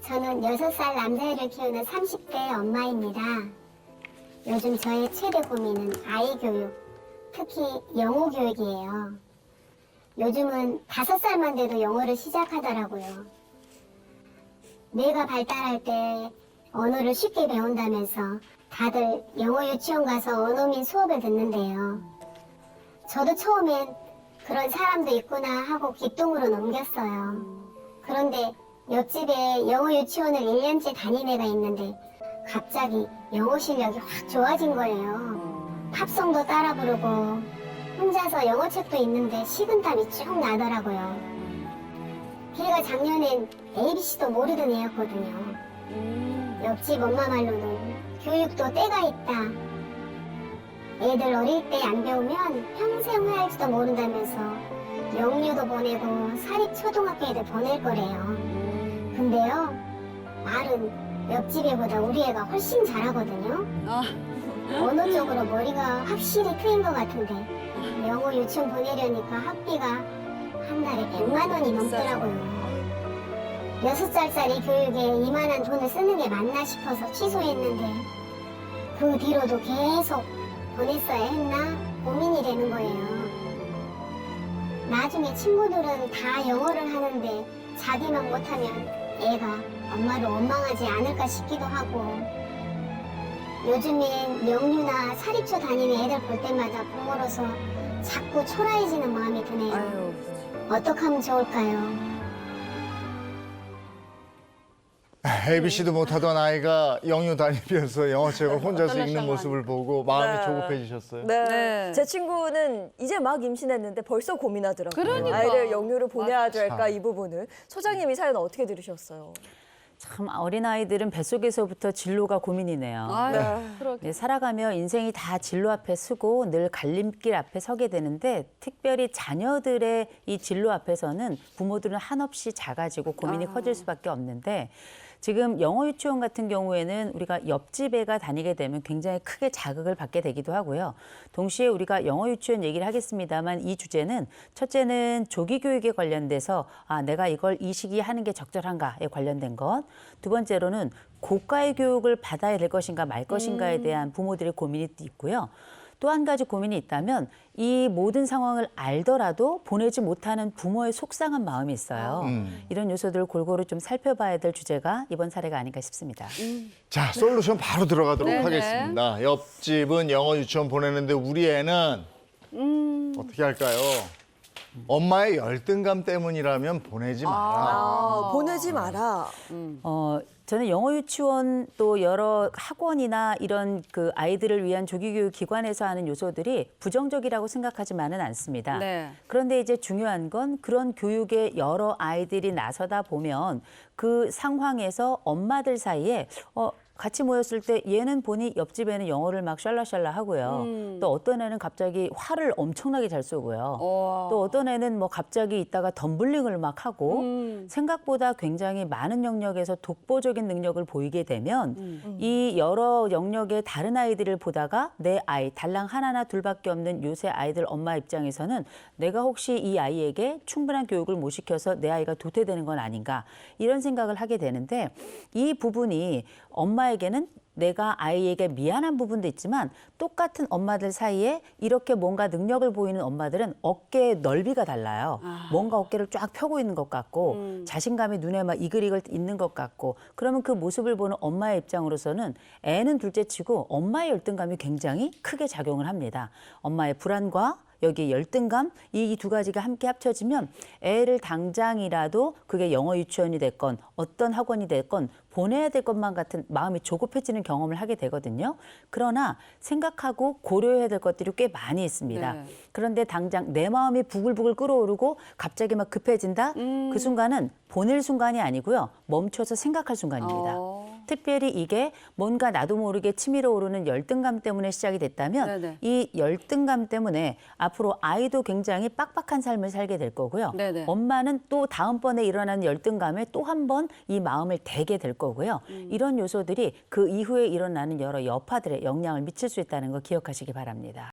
저는 6살 남자애를 키우는 30대 엄마입니다. 요즘 저의 최대 고민은 아이 교육, 특히 영어 교육이에요. 요즘은 5살만 돼도 영어를 시작하더라고요. 뇌가 발달할 때 언어를 쉽게 배운다면서 다들 영어 유치원 가서 원어민 수업을 듣는데요. 저도 처음엔 그런 사람도 있구나 하고 기똥으로 넘겼어요. 그런데 옆집에 영어 유치원을 1년째 다닌 애가 있는데 갑자기 영어 실력이 확 좋아진 거예요. 팝송도 따라 부르고 혼자서 영어책도 읽는데 식은땀이 쭉 나더라고요. 걔가 작년엔 ABC도 모르던 애였거든요. 옆집 엄마 말로는 교육도 때가 있다. 애들 어릴 때 안 배우면 평생 후회할지도 모른다면서 영유도 보내고 사립 초등학교 애들 보낼 거래요. 근데요, 말은 옆집 애보다 우리 애가 훨씬 잘하거든요. 언어 쪽으로 머리가 확실히 트인 것 같은데 영어 유치원 보내려니까 학비가 한 달에 100만 원이 넘더라고요. 6살짜리 교육에 이만한 돈을 쓰는 게 맞나 싶어서 취소했는데 그 뒤로도 계속 보냈어야 했나 고민이 되는 거예요. 나중에 친구들은 다 영어를 하는데 자기만 못하면 애가 엄마를 원망하지 않을까 싶기도 하고 요즘엔 영유나 사립초 다니는 애들 볼 때마다 부모로서 자꾸 초라해지는 마음이 드네요. 아유. 어떻게 하면 좋을까요? ABC도 못하던 아이가 영유 다니면서 영어책을 혼자서 읽는 모습을 보고 마음이 네. 조급해지셨어요. 네. 제 친구는 이제 막 임신했는데 벌써 고민하더라고요. 그러니까. 아이를 영유를 보내야 될까 참. 이 부분을. 소장님이 사연 어떻게 들으셨어요? 참 어린아이들은 뱃속에서부터 진로가 고민이네요. 아유, 그러게. 네, 살아가며 인생이 다 진로 앞에 서고 늘 갈림길 앞에 서게 되는데 특별히 자녀들의 이 진로 앞에서는 부모들은 한없이 작아지고 고민이 커질 수밖에 없는데 지금 영어 유치원 같은 경우에는 우리가 옆집 애가 다니게 되면 굉장히 크게 자극을 받게 되기도 하고요. 동시에 우리가 영어 유치원 얘기를 하겠습니다만 이 주제는 첫째는 조기 교육에 관련돼서 내가 이걸 이 시기에 하는 게 적절한가에 관련된 것. 두 번째로는 고가의 교육을 받아야 될 것인가 말 것인가에 대한 부모들의 고민이 있고요. 또 한 가지 고민이 있다면 이 모든 상황을 알더라도 보내지 못하는 부모의 속상한 마음이 있어요. 이런 요소들을 골고루 좀 살펴봐야 될 주제가 이번 사례가 아닌가 싶습니다. 자, 솔루션 바로 들어가도록 네네. 하겠습니다. 옆집은 영어 유치원 보내는데 우리 애는 어떻게 할까요? 엄마의 열등감 때문이라면 보내지 마라. 보내지 마라. 저는 영어 유치원 또 여러 학원이나 이런 그 아이들을 위한 조기교육 기관에서 하는 요소들이 부정적이라고 생각하지만은 않습니다. 네. 그런데 이제 중요한 건 그런 교육에 여러 아이들이 나서다 보면 그 상황에서 엄마들 사이에 같이 모였을 때 얘는 보니 옆집에는 영어를 막 샬라샬라 하고요. 또 어떤 애는 갑자기 화를 엄청나게 잘 쏘고요. 또 어떤 애는 뭐 갑자기 있다가 덤블링을 막 하고 생각보다 굉장히 많은 영역에서 독보적인 능력을 보이게 되면 이 여러 영역의 다른 아이들을 보다가 내 아이 달랑 하나나 둘밖에 없는 요새 아이들 엄마 입장에서는 내가 혹시 이 아이에게 충분한 교육을 못 시켜서 내 아이가 도태되는 건 아닌가 이런 생각을 하게 되는데 이 부분이 엄마에게는 내가 아이에게 미안한 부분도 있지만 똑같은 엄마들 사이에 이렇게 뭔가 능력을 보이는 엄마들은 어깨의 넓이가 달라요. 뭔가 어깨를 쫙 펴고 있는 것 같고 자신감이 눈에 막 이글이글 있는 것 같고 그러면 그 모습을 보는 엄마의 입장으로서는 애는 둘째치고 엄마의 열등감이 굉장히 크게 작용을 합니다. 엄마의 불안과 여기 열등감 이 두 가지가 함께 합쳐지면 애를 당장이라도 그게 영어 유치원이 됐건 어떤 학원이 됐건 보내야 될 것만 같은 마음이 조급해지는 경험을 하게 되거든요. 그러나 생각하고 고려해야 될 것들이 꽤 많이 있습니다. 네. 그런데 당장 내 마음이 부글부글 끓어오르고 갑자기 막 급해진다? 그 순간은 보낼 순간이 아니고요. 멈춰서 생각할 순간입니다. 특별히 이게 뭔가 나도 모르게 치밀어 오르는 열등감 때문에 시작이 됐다면 네네. 이 열등감 때문에 앞으로 아이도 굉장히 빡빡한 삶을 살게 될 거고요. 네네. 엄마는 또 다음번에 일어나는 열등감에 또 한 번 이 마음을 대게 될 거고요. 이런 요소들이 그 이후에 일어나는 여러 여파들에 영향을 미칠 수 있다는 거 기억하시기 바랍니다.